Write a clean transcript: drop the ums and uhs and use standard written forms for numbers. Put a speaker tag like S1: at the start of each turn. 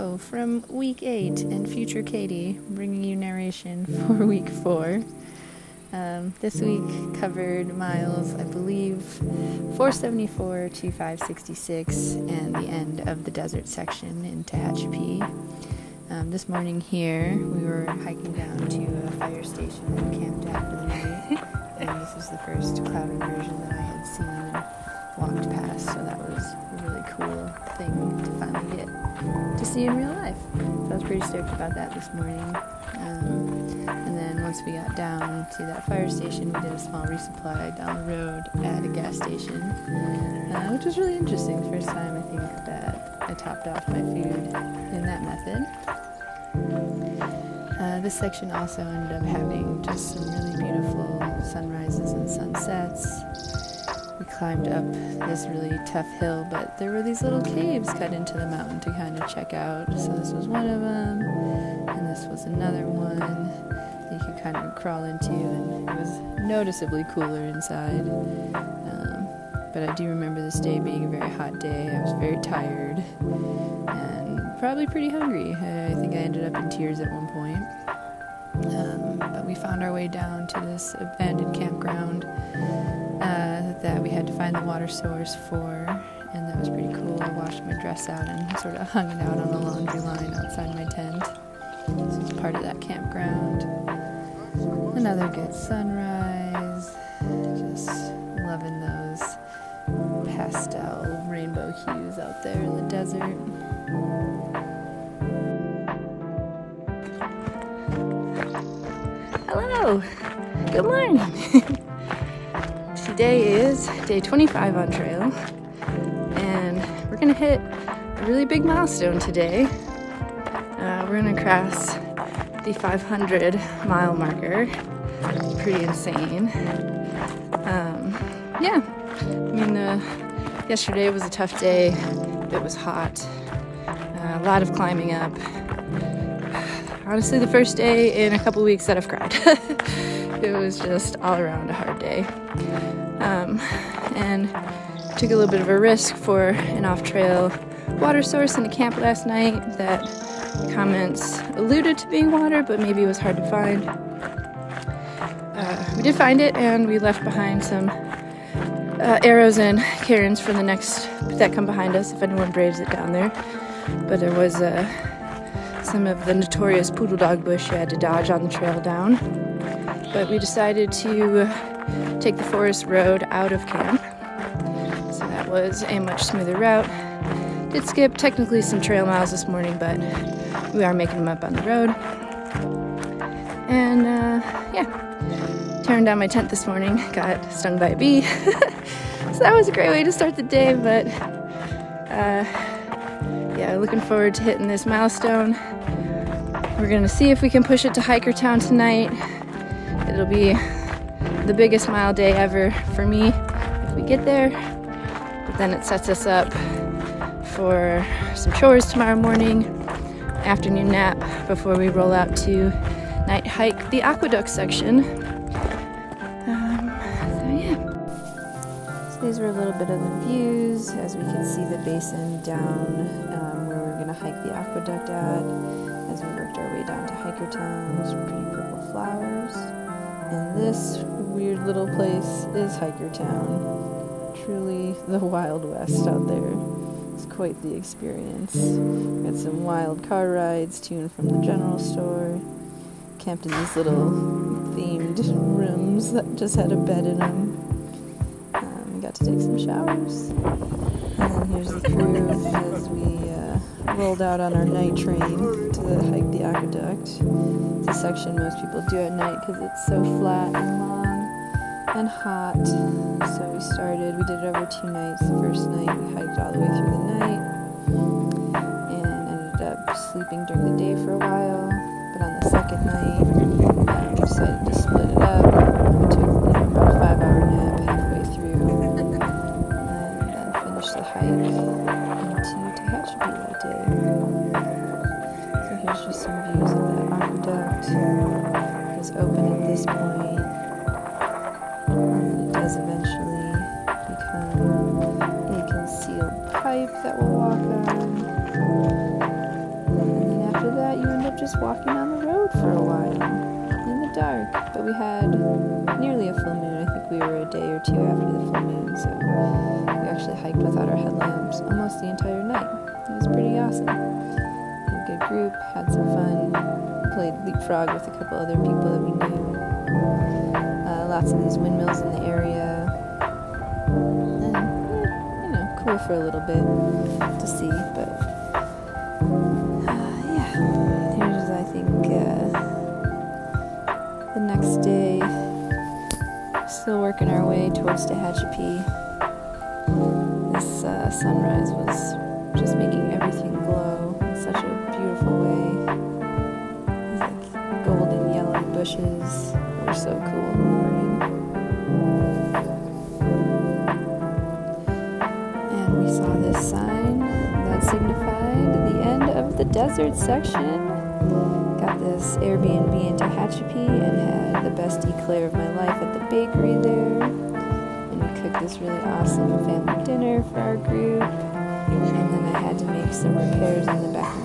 S1: Hello from week 8 and future Katie, bringing you narration for week 4. This week covered miles, I believe, 474 to 566 and the end of the desert section in Tehachapi. This morning here, we were hiking down to a fire station that we camped at for the night, and this was the first cloud inversion that I had seen and walked past, so that was a really cool thing to finally get to see in real life. So I was pretty stoked about that this morning. And then once we got down to that fire station, we did a small resupply down the road at a gas station, which was really interesting. The first time I think that I topped off my food in that method. This section also ended up having just some really beautiful sunrises and sunsets. We climbed up this really tough hill, but there were these little caves cut into the mountain to kind of check out. So this was one of them, and this was another one that you could kind of crawl into, and it was noticeably cooler inside. But I do remember this day being a very hot day. I was very tired and probably pretty hungry. I think I ended up in tears at one point. But we found our way down to this abandoned campground that we had to find the water source for, and that was pretty cool. I washed my dress out and sort of hung it out on the laundry line outside my tent. This was part of that campground. Another good sunrise. Just loving those pastel rainbow hues out there in the desert. Hello! Good morning! Today is day 25 on trail, and we're gonna hit a really big milestone today. We're gonna cross the 500 mile marker. Pretty insane. Yesterday was a tough day. It was hot. A lot of climbing up. Honestly, the first day in a couple weeks that I've cried. It was just all around a hard day. And took a little bit of a risk for an off-trail water source in a camp last night that comments alluded to being water, but maybe it was hard to find. We did find it, and we left behind some arrows and cairns for the next that come behind us if anyone braves it down there. But there was some of the notorious poodle dog bush you had to dodge on the trail down. But we decided to take the forest road out of camp. So that was a much smoother route. Did skip technically some trail miles this morning, but we are making them up on the road. And tearing down my tent this morning, got stung by a bee. So that was a great way to start the day, but looking forward to hitting this milestone. We're gonna see if we can push it to Hikertown tonight. It'll be the biggest mile day ever for me if we get there. But then it sets us up for some chores tomorrow morning, afternoon nap before we roll out to night hike the aqueduct section. So these were a little bit of the views as we can see the basin down where we're going to hike the aqueduct at. As we worked our way down to Hikertown, there's pretty purple flowers. And this weird little place is Hikertown. Truly the Wild West out there. It's quite the experience. We had some wild car rides to and from the general store. Camped in these little themed rooms that just had a bed in them. We got to take some showers. And then here's the crew as we rolled out on our night train to hike the aqueduct. It's a section most people do at night because it's so flat and long and hot. So we did it over 2 nights. The first night we hiked all the way through the night and ended up sleeping during the day for a while. But on the second night, we decided to split it up. We took about a 5-hour nap halfway through and then finished the hike into Tehachapi that day. So here's just some views of that aqueduct. It was open at this point, and it does eventually become a concealed pipe that we'll walk on. just walking on the road for a while in the dark. But we had nearly a full moon. I think we were a day or two after the full moon, so we actually hiked without our headlamps almost the entire night. It was pretty awesome. Had a good group, had some fun, played leapfrog with a couple other people that we knew. Lots of these windmills in the area. And, cool for a little bit to see, but here's, I think, the next day. Still working our way towards Tehachapi. This sunrise was just making everything glow in such a beautiful way. These like golden yellow bushes were so cool in the morning. And we saw this sign that signified the end of the desert section. Got this Airbnb in Tehachapi and had the best eclair of my life at the bakery there. And we cooked this really awesome family dinner for our group. And then I had to make some repairs in the back of